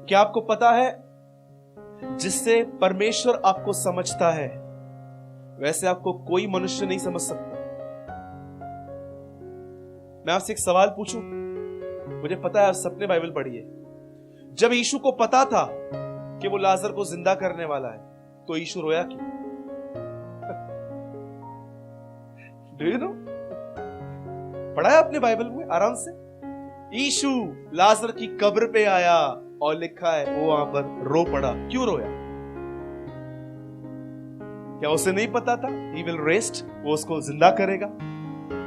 क्या आपको पता है, जिससे परमेश्वर आपको समझता है वैसे आपको कोई मनुष्य नहीं समझ सकता। मैं आपसे एक सवाल पूछूं, मुझे पता है आप सबने बाइबल पढ़ी है। जब यीशु को पता था कि वो लाजर को जिंदा करने वाला है, तो यीशु रोया क्यों? Do you know? पढ़ा है आपने बाइबल में आराम से? यीशु लाजर की कब्र पे आया और लिखा है वो वहां पर रो पड़ा। क्यों रोया? क्या उसे नहीं पता था ही विल रेस्ट, वो उसको जिंदा करेगा?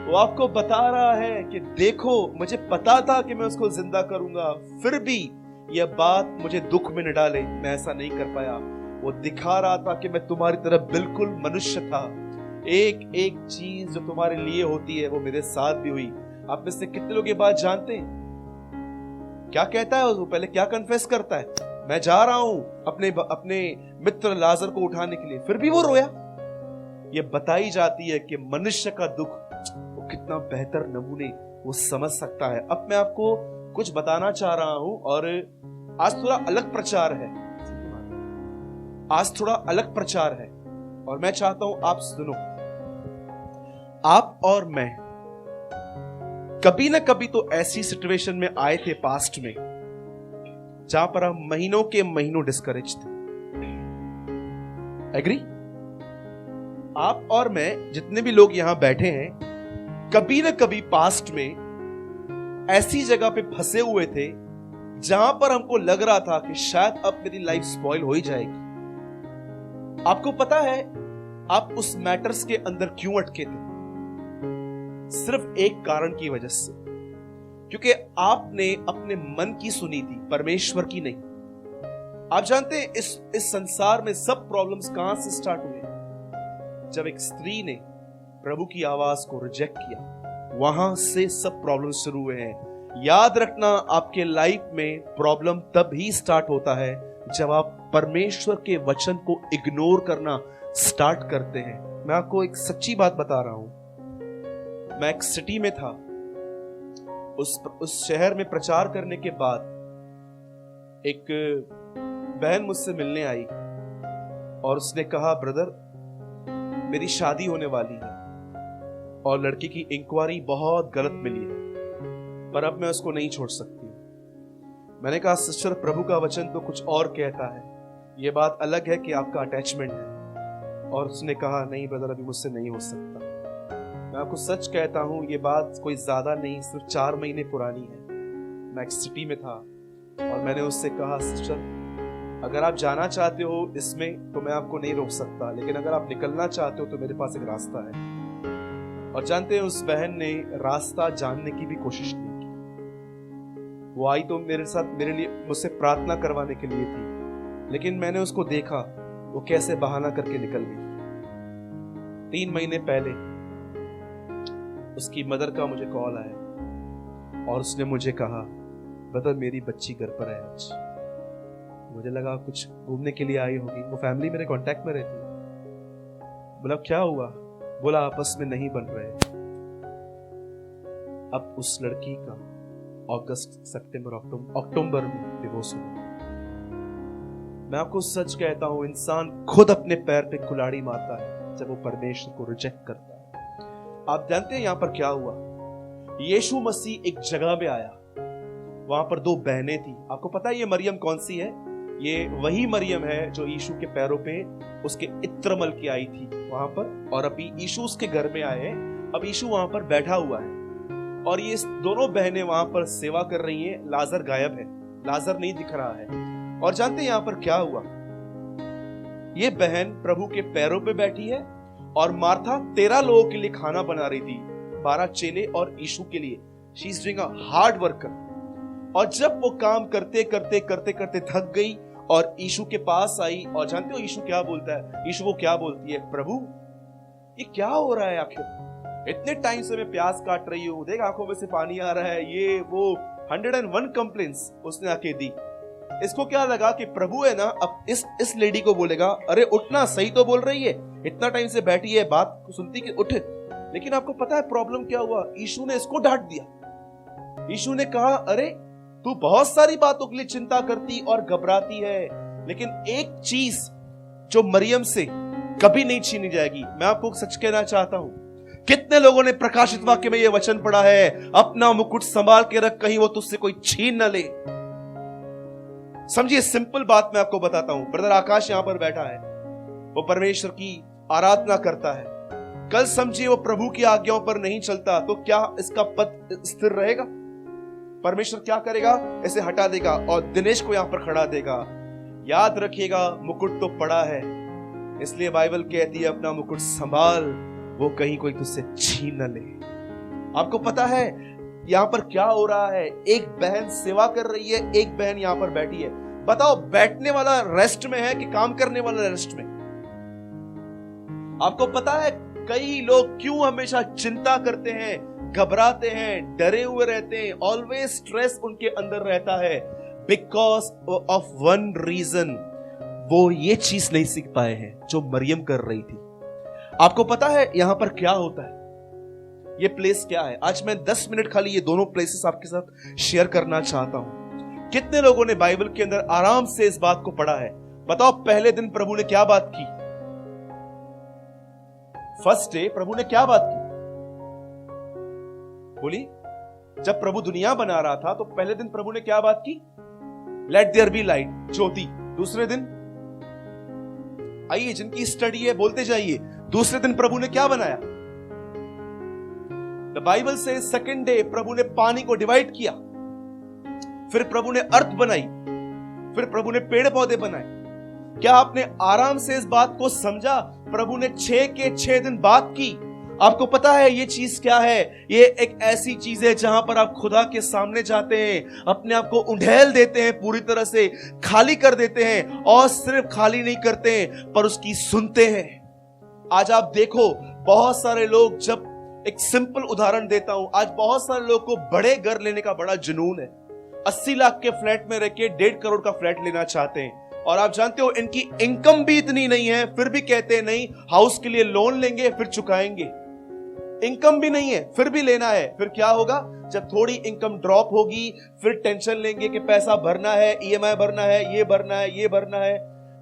वो आपको बता रहा है कि देखो, मुझे पता था कि मैं उसको जिंदा करूंगा, फिर भी यह बात मुझे दुख में न डाले, मैं ऐसा नहीं कर पाया। वो दिखा रहा था कि मैं तुम्हारी तरह बिल्कुल मनुष्य था। एक एक चीज जो तुम्हारे लिए होती है वो मेरे साथ भी हुई। आप में से कितने लोग ये बात जानते हैं? क्या कहता है वो? पहले क्या कन्फेस करता है? मैं जा रहा हूं अपने मित्र लाजर को उठाने के लिए, फिर भी वो रोया। ये बताई जाती है कि मनुष्य का दुख वो कितना बेहतर नमूने वो समझ सकता है। अब मैं आपको कुछ बताना चाह रहा हूं, और आज थोड़ा अलग प्रचार है, आज थोड़ा अलग प्रचार है, और मैं चाहता हूं आप सुनो। आप और मैं कभी ना कभी तो ऐसी सिचुएशन में आए थे पास्ट में जहां पर हम महीनों के महीनों डिस्करेज थे। एग्री? आप और मैं, जितने भी लोग यहां बैठे हैं, कभी ना कभी पास्ट में ऐसी जगह पे फंसे हुए थे जहां पर हमको लग रहा था कि शायद अब मेरी लाइफ स्पॉइल हो ही जाएगी। आपको पता है आप उस मैटर्स के अंदर क्यों अटके थे? सिर्फ एक कारण की वजह से, क्योंकि आपने अपने मन की सुनी थी, परमेश्वर की नहीं। आप जानते हैं इस संसार में सब प्रॉब्लम्स कहां से स्टार्ट हुए? जब एक स्त्री ने प्रभु की आवाज को रिजेक्ट किया, वहां से सब प्रॉब्लम शुरू हुए हैं। याद रखना, आपके लाइफ में प्रॉब्लम तब ही स्टार्ट होता है जब आप परमेश्वर के वचन को इग्नोर करना स्टार्ट करते हैं। मैं आपको एक सच्ची बात बता रहा हूं। मैं एक सिटी में था, उस शहर में प्रचार करने के बाद एक बहन मुझसे मिलने आई और उसने कहा, ब्रदर मेरी शादी होने वाली है और लड़की की इंक्वायरी बहुत गलत मिली है, पर अब मैं उसको नहीं छोड़ सकती। मैंने कहा, सिस्टर प्रभु का वचन तो कुछ और कहता है, यह बात अलग है कि आपका अटैचमेंट है। और उसने कहा, नहीं ब्रदर अभी मुझसे नहीं हो सकता। मैं आपको सच कहता हूं, ये बात कोई ज्यादा नहीं, सिर्फ 4 महीने पुरानी है। मैं एक सिटी में था और मैंने उससे कहा, सिस्टर अगर आप जाना चाहते हो इसमें तो मैं आपको नहीं रोक सकता, लेकिन अगर आप निकलना चाहते हो तो मेरे पास एक रास्ता है। और जानते हैं, उस बहन ने रास्ता जानने की भी कोशिश नहीं की। वो आई तो मेरे लिए मुझसे प्रार्थना करवाने के लिए थी, लेकिन मैंने उसको देखा वो कैसे बहाना करके निकल गई। 3 महीने पहले उसकी मदर का मुझे कॉल आया और उसने मुझे कहा, ब्रदर मेरी बच्ची घर पर है आज। मुझे लगा कुछ घूमने के लिए आई होगी, वो फैमिली मेरे कांटेक्ट में रहती है। बोला क्या हुआ? बोला आपस में नहीं बन रहे। अब उस लड़की का अगस्त सितंबर अक्टूबर में डिवोर्स हुआ। मैं आपको सच कहता हूं, इंसान खुद अपने पैर पे कुल्हाड़ी मारता है जब वो परमेश्वर को रिजेक्ट करता है। आप जानते हैं यहां पर क्या हुआ? यीशु मसीह एक जगह पे आया, वहां पर 2 बहनें थी। आपको पता है ये मरियम कौन सी है? ये वही मरियम है जो यीशु के पैरों पे उसके इत्र मल के आई थी वहां पर, और अभी यीशु उसके घर में आए। अब यीशु वहां पर बैठा हुआ है और ये दोनों बहनें वहां पर सेवा कर रही हैं। लाजर गायब है, लाजर नहीं दिख रहा है। और जानते हैं यहां पर क्या हुआ? ये बहन प्रभु के पैरों पे बैठी है और मार्था 13 लोगों के लिए खाना बना रही थी, 12 चेले और यीशु के लिए। She is doing a hard worker. और जब वो काम करते करते करते करते थक गई और यीशु के पास आई, और जानते हो यीशु क्या बोलता है? यीशु को क्या बोलती है? प्रभु ये क्या हो रहा है आखिर? इतने टाइम से मैं प्याज काट रही हूं, देख आंखों में से पानी आ रहा है, ये वो 101 कंप्लेंट्स उसने आके दी। इसको क्या लगा कि प्रभु है ना, अब इस लेडी को बोलेगा, अरे उठना, सही तो बोल रही है, इतना टाइम से बैठी है, बात सुनती कि उठ। लेकिन आपको पता है प्रॉब्लम क्या हुआ? यीशु ने इसको डांट दिया। यीशु ने कहा, अरे तू बहुत सारी बातों के लिए चिंता करती और घबराती है, लेकिन एक चीज जो मरियम से कभी नहीं छीनी जाएगी, मैं आपको सच कहना चाहता हूं। कितने लोगों ने प्रकाशित वाक्य में यह वचन पढ़ा है, अपना मुकुट संभाल के रख, कहीं वो तुझसे कोई छीन न ले। समझिए, सिंपल बात मैं आपको बताता हूं। ब्रदर आकाश यहां पर बैठा है, वो परमेश्वर की आराधना करता है। कल समझिए वो प्रभु की आज्ञाओं पर नहीं चलता, तो क्या इसका पद स्थिर रहेगा? परमेश्वर क्या करेगा? इसे हटा देगा और दिनेश को यहां पर खड़ा देगा। याद रखिएगा, मुकुट तो पड़ा है, इसलिए बाइबल कहती है अपना मुकुट संभाल, वो कहीं कोई तुझसे छीन न ले। आपको पता है यहां पर क्या हो रहा है? एक बहन सेवा कर रही है, एक बहन यहां पर बैठी है। बताओ, बैठने वाला रेस्ट में है कि काम करने वाला रेस्ट में? आपको पता है कई लोग क्यों हमेशा चिंता करते हैं, घबराते हैं, डरे हुए रहते हैं, ऑलवेज स्ट्रेस उनके अंदर रहता है? बिकॉज ऑफ वन रीजन, वो ये चीज नहीं सीख पाए हैं जो मरियम कर रही थी। आपको पता है यहां पर क्या होता है? ये प्लेस क्या है? आज मैं 10 मिनट खाली ये दोनों प्लेसेस आपके साथ शेयर करना चाहता हूं। कितने लोगों ने बाइबल के अंदर आराम से इस बात को पढ़ा है? बताओ, पहले दिन प्रभु ने क्या बात की? फर्स्ट डे प्रभु ने क्या बात की? बोली, जब प्रभु दुनिया बना रहा था तो पहले दिन प्रभु ने क्या बात की? लेट देयर बी लाइट, ज्योति। दूसरे दिन, आइए जिनकी स्टडी है बोलते जाइए, दूसरे दिन प्रभु ने क्या बनाया? द बाइबल से सेकंड डे प्रभु ने पानी को डिवाइड किया, फिर प्रभु ने अर्थ बनाई, फिर प्रभु ने पेड़ पौधे बनाए। क्या आपने आराम से इस बात को समझा? प्रभु ने 6 के 6 दिन बात की। आपको पता है ये चीज क्या है? ये एक ऐसी चीज है जहां पर आप खुदा के सामने जाते हैं, अपने आप को उंडेल देते हैं, पूरी तरह से खाली कर देते हैं, और सिर्फ खाली नहीं करते हैं पर उसकी सुनते हैं। आज आप देखो, बहुत सारे लोग, जब एक सिंपल उदाहरण देता हूं, आज बहुत सारे लोग को बड़े घर लेने का बड़ा जुनून है। 80 लाख के फ्लैट में रह के 1.5 करोड़ का फ्लैट लेना चाहते हैं, और आप जानते हो इनकी इनकम भी इतनी नहीं है, फिर भी कहते हैं नहीं, हाउस के लिए लोन लेंगे फिर चुकाएंगे। इनकम भी नहीं है फिर भी लेना है। फिर क्या होगा? जब थोड़ी इनकम ड्रॉप होगी फिर टेंशन लेंगे कि पैसा भरना है, ईएमआई भरना है, ये भरना है, ये भरना है।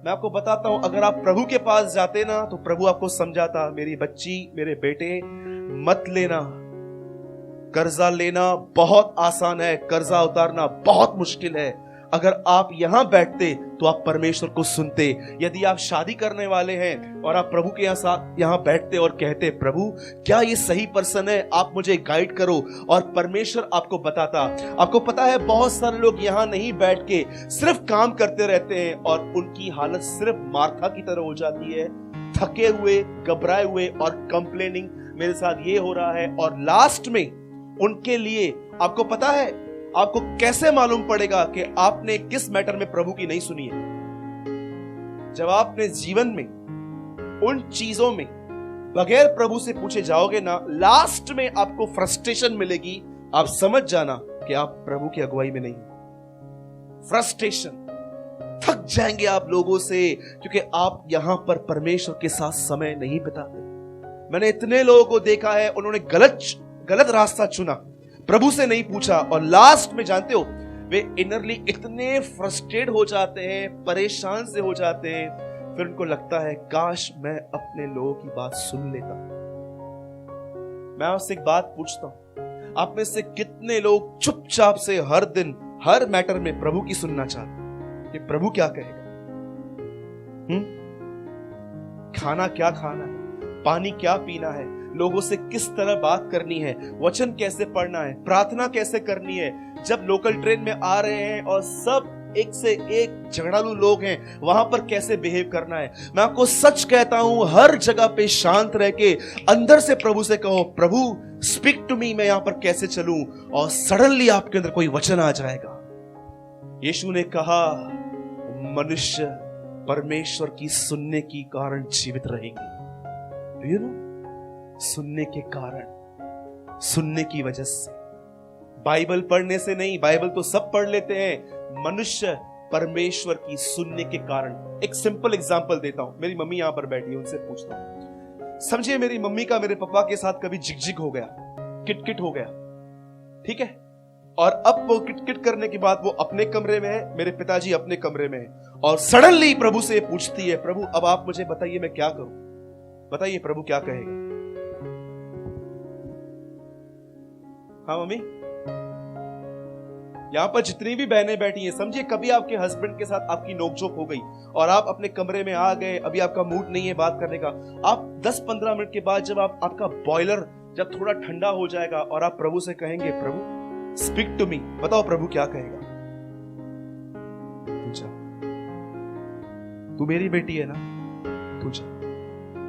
मैं आपको बताता हूं, अगर आप प्रभु के पास जाते ना तो प्रभु आपको समझाता, मेरी बच्ची, मेरे बेटे, मत लेना। कर्जा लेना बहुत आसान है, कर्जा उतारना बहुत मुश्किल है। अगर आप यहां बैठते तो आप परमेश्वर को सुनते। यदि आप शादी करने वाले हैं और आप प्रभु के यहां बैठते और कहते, प्रभु क्या ये सही पर्सन है, आप मुझे गाइड करो, और परमेश्वर आपको बताता। आपको पता है बहुत सारे लोग यहां नहीं बैठ के सिर्फ काम करते रहते हैं और उनकी हालत सिर्फ मार्था की तरह हो जाती है, थके हुए, घबराए हुए और कंप्लेनिंग, मेरे साथ ये हो रहा है। और लास्ट में उनके लिए आपको पता है, आपको कैसे मालूम पड़ेगा कि आपने किस मैटर में प्रभु की नहीं सुनी है? जब आपने जीवन में उन चीजों में बगैर प्रभु से पूछे जाओगे ना, लास्ट में आपको फ्रस्ट्रेशन मिलेगी। आप समझ जाना कि आप प्रभु की अगुवाई में नहीं। फ्रस्ट्रेशन, थक जाएंगे आप लोगों से, क्योंकि आप यहां पर परमेश्वर के साथ समय नहीं बिताते। मैंने इतने लोगों को देखा है, उन्होंने गलत रास्ता चुना, प्रभु से नहीं पूछा, और लास्ट में जानते हो वे इनरली इतने फ्रस्ट्रेट हो जाते हैं, परेशान से हो जाते हैं, फिर उनको लगता है काश मैं अपने लोगों की बात सुन लेता। मैं आपसे एक बात पूछता हूं, आप में से कितने लोग चुपचाप से हर दिन हर मैटर में प्रभु की सुनना चाहते हैं कि प्रभु क्या कहेगा? खाना क्या खाना है, पानी क्या पीना है, लोगों से किस तरह बात करनी है, वचन कैसे पढ़ना है, प्रार्थना कैसे करनी है। जब लोकल ट्रेन में आ रहे हैं और सब एक से एक झगड़ालू लोग हैं, वहां पर कैसे बिहेव करना है। मैं आपको सच कहता हूं, हर जगह पे शांत रह के अंदर से प्रभु से कहो, प्रभु स्पीक टू मी, मैं यहां पर कैसे चलूं, और सडनली आपके अंदर कोई वचन आ जाएगा। यीशु ने कहा, मनुष्य परमेश्वर की सुनने की कारण जीवित रहेंगे। यू नो, सुनने के कारण, सुनने की वजह से, बाइबल पढ़ने से नहीं। बाइबल तो सब पढ़ लेते हैं, मनुष्य परमेश्वर की सुनने के कारण। एक सिंपल एग्जांपल देता हूं। मेरी मम्मी यहां पर बैठी है, उनसे पूछता हूं। समझिए मेरी मम्मी का मेरे पापा के साथ कभी झिकझिक हो गया, किटकिट हो गया, ठीक है, और अब वो किटकिट करने के बाद वो अपने कमरे में है, मेरे पिताजी अपने कमरे में है, और सडनली प्रभु से पूछती है, प्रभु अब आप मुझे बताइए मैं क्या करूं, बताइए प्रभु क्या कहेगा। हाँ मम्मी, यहां पर जितनी भी बहनें बैठी हैं, समझिए कभी आपके हस्बैंड के साथ आपकी नोकझोंक हो गई और आप अपने कमरे में आ गए, अभी आपका मूड नहीं है बात करने का, आप 10-15 मिनट के बाद जब आपका बॉयलर जब थोड़ा ठंडा हो जाएगा और आप प्रभु से कहेंगे, प्रभु स्पीक टू मी, बताओ प्रभु क्या कहेगा। तू जा, तू मेरी बेटी है ना, तू जा,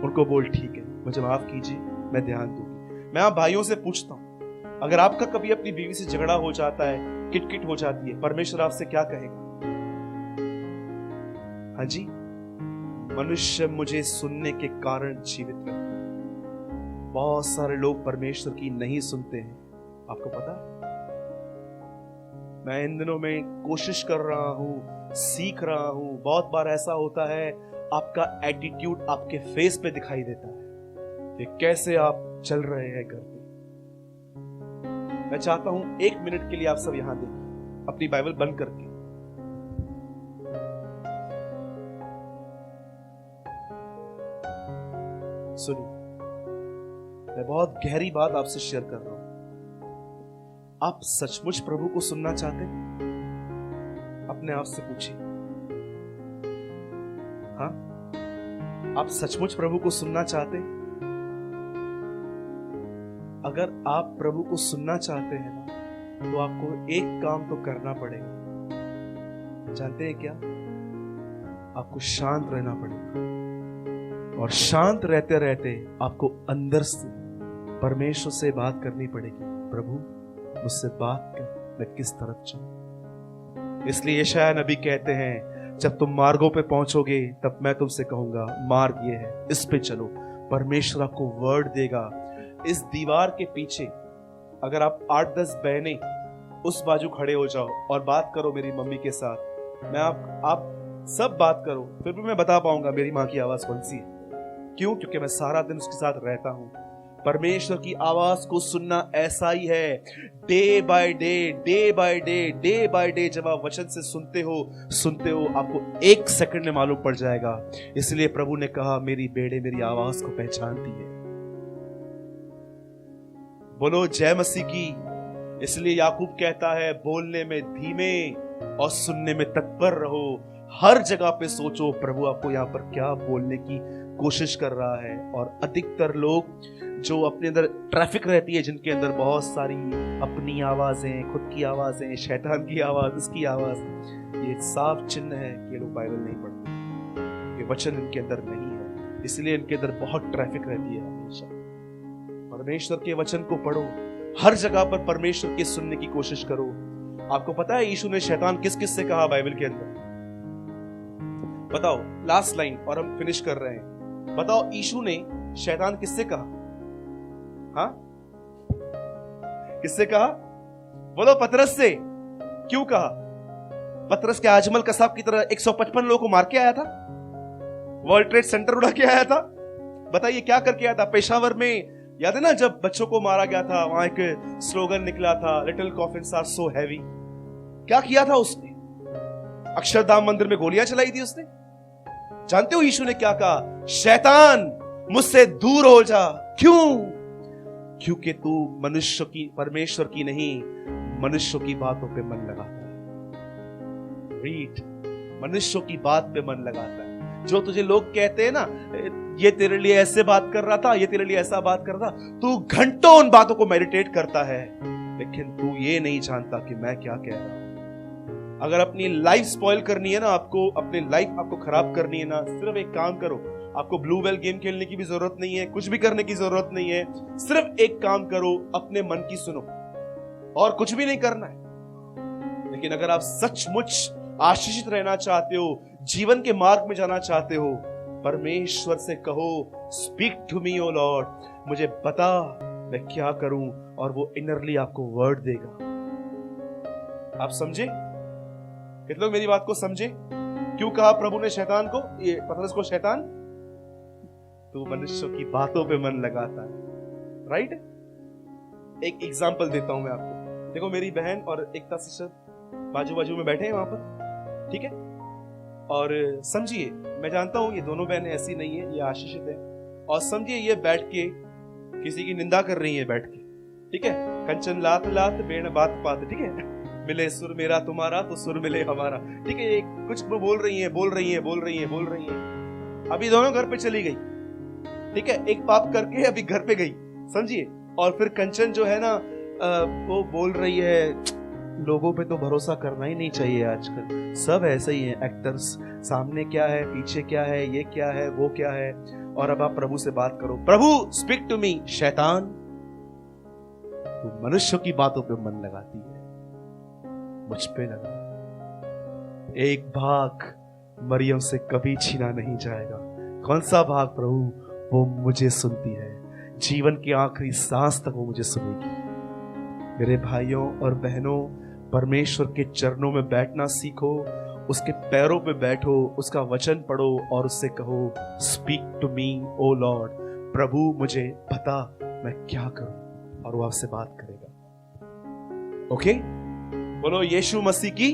उनको बोल ठीक है, मुझे माफ कीजिए, मैं ध्यान दूंगी। मैं आप भाइयों से पूछता हूं, अगर आपका कभी अपनी बीवी से झगड़ा हो जाता है, किटकिट हो जाती है, परमेश्वर आपसे क्या कहेगा? हाँ जी, मनुष्य मुझे सुनने के कारण जीवित रहता है। बहुत सारे लोग परमेश्वर की नहीं सुनते हैं, आपको पता है? मैं इन दिनों में कोशिश कर रहा हूं, सीख रहा हूं। बहुत बार ऐसा होता है, आपका एटीट्यूड आपके फेस पे दिखाई देता है कि कैसे आप चल रहे हैं घर पे। मैं चाहता हूं 1 मिनट के लिए आप सब यहां देखिए, अपनी बाइबल बंद करके। सुनिए, मैं बहुत गहरी बात आपसे शेयर कर रहा हूं। आप सचमुच प्रभु को सुनना चाहते हैं? अपने आप से पूछिए, हाँ, आप सचमुच प्रभु को सुनना चाहते हैं? अगर आप प्रभु को सुनना चाहते हैं ना, तो आपको एक काम तो करना पड़ेगा। जानते हैं क्या? आपको शांत रहना पड़ेगा, और शांत रहते रहते आपको अंदर से परमेश्वर से बात करनी पड़ेगी, प्रभु मुझसे बात कर, मैं किस तरफ जाऊं। इसलिए यशायाह नबी कहते हैं, जब तुम मार्गों पे पहुंचोगे तब मैं तुमसे कहूंगा मार्ग ये है, इस पे चलो। परमेश्वर आपको वर्ड देगा। इस दीवार के पीछे अगर आप 8-10 बहनें उस बाजू खड़े हो जाओ और बात करो मेरी मम्मी के साथ, मैं आप सब बात करो, फिर भी मैं बता पाऊंगा मेरी माँ की आवाज कौन सी है। क्यों? क्योंकि मैं सारा दिन उसके साथ रहता हूं। परमेश्वर की आवाज को सुनना ऐसा ही है, day by day, day by day, day by day. जब आप वचन से सुनते हो आपको 1 सेकंड में मालूम पड़ जाएगा। इसलिए प्रभु ने कहा, मेरी बेड़े मेरी आवाज को पहचानती है। बोलो जय मसीह की। इसलिए याकूब कहता है, बोलने में धीमे और सुनने में तत्पर रहो। हर जगह पे सोचो प्रभु आपको यहाँ पर क्या बोलने की कोशिश कर रहा है। और अधिकतर लोग जो अपने अंदर ट्रैफिक रहती है, जिनके अंदर बहुत सारी अपनी आवाजें, खुद की आवाजें, शैतान की आवाज, इसकी आवाज, ये साफ चिन्ह है कि ये लोग बाइबल नहीं पढ़ते, ये वचन इनके अंदर नहीं है। इसलिए इनके अंदर बहुत ट्रैफिक रहती है। हमेशा परमेश्वर के वचन को पढ़ो, हर जगह पर परमेश्वर के सुनने की कोशिश करो। आपको पता है यीशु ने शैतान किस किस से कहा बाइबल के अंदर? बताओ, लास्ट लाइन और हम फिनिश कर रहे हैं। बताओ यीशु ने शैतान किससे कहा? हाँ, किससे कहा? बोलो पतरस से। क्यों कहा? पतरस के आजमल कसाब की तरह 155 लोगों को मार के आया था, वर्ल्ड ट्रेड सेंटर उड़ा के आया था। बताइए क्या करके आया था? पेशावर में याद है ना, जब बच्चों को मारा गया था, वहां एक स्लोगन निकला था, little coffins are so heavy. क्या किया था उसने? अक्षरधाम मंदिर में गोलियां चलाई थी उसने। जानते हो यीशु ने क्या कहा? शैतान मुझसे दूर हो जा। क्यों? क्योंकि तू मनुष्य की, परमेश्वर की नहीं, मनुष्यों की बातों पे मन लगाता है। रीड, मनुष्यों की बात पे मन लगाता है। जो तुझे लोग कहते हैं ना, ये तेरे लिए ऐसे बात कर रहा था, ये तेरे लिए ऐसा बात कर रहा था, तू घंटों उन बातों को मेडिटेट करता है, लेकिन तू ये नहीं जानता कि मैं क्या कह रहा हूं। अगर अपनी लाइफ स्पॉइल करनी है ना, आपको अपनी लाइफ आपको खराब करनी है ना, सिर्फ एक काम करो। आपको ब्लू वेल गेम खेलने की भी जरूरत नहीं है, कुछ भी करने की जरूरत नहीं है। सिर्फ एक काम करो, अपने मन की सुनो, और कुछ भी नहीं करना है। लेकिन अगर आप सचमुच आशीषित रहना चाहते हो, जीवन के मार्ग में जाना चाहते हो, परमेश्वर से कहो, speak to me O lord, मुझे बता मैं क्या करूं, और वो इनरली आपको वर्ड देगा। आप समझे? कितने लोग मेरी बात को समझे? क्यों कहा प्रभु ने शैतान को, ये पतरस को, शैतान तू मनुष्यों की बातों पे मन लगाता है। राइट? एक एग्जाम्पल देता हूं मैं आपको। देखो मेरी बहन और एकता सिस्टर बाजू बाजू में बैठे हैं वहां पर, ठीक है। और समझिए, मैं जानता हूं ये दोनों बहनें ऐसी नहीं है, ये आशीषित है। और समझिए ये बैठ के किसी की निंदा कर रही है बैठ के, ठीक है। कंचन लात लात बेण बात पात, ठीक है। मिले सुर मेरा तुम्हारा तो सुर मिले हमारा, ठीक है। कुछ वो बोल रही है। अभी दोनों घर पे चली गई, ठीक है। एक पाप करके अभी घर पे गई, समझिए। और फिर कंचन जो है ना वो बोल रही है लोगों पे तो भरोसा करना ही नहीं चाहिए आजकल, सब ऐसे ही हैं एक्टर्स, सामने क्या है पीछे क्या है, ये क्या है वो क्या है। और अब आप प्रभु से बात करो, प्रभु स्पीक टू मी। शैतान तू मनुष्यों की बातों पे मन लगाती है, मुझ पे लगा। एक भाग मरियम से कभी छीना नहीं जाएगा। कौन सा भाग प्रभु? वो मुझे सुनती है, जीवन की आखिरी सांस तक वो मुझे सुनेगी। मेरे भाइयों और बहनों, परमेश्वर के चरणों में बैठना सीखो, उसके पैरों पे बैठो, उसका वचन पढ़ो और उससे कहो speak to me O lord. प्रभु मुझे बता मैं क्या करूं, और वो आपसे बात करेगा। ओके, बोलो यीशु मसीह की।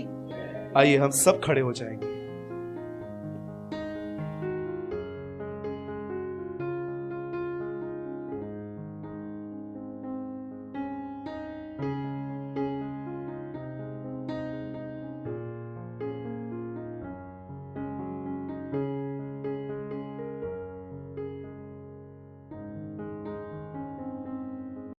आइए हम सब खड़े हो जाएंगे।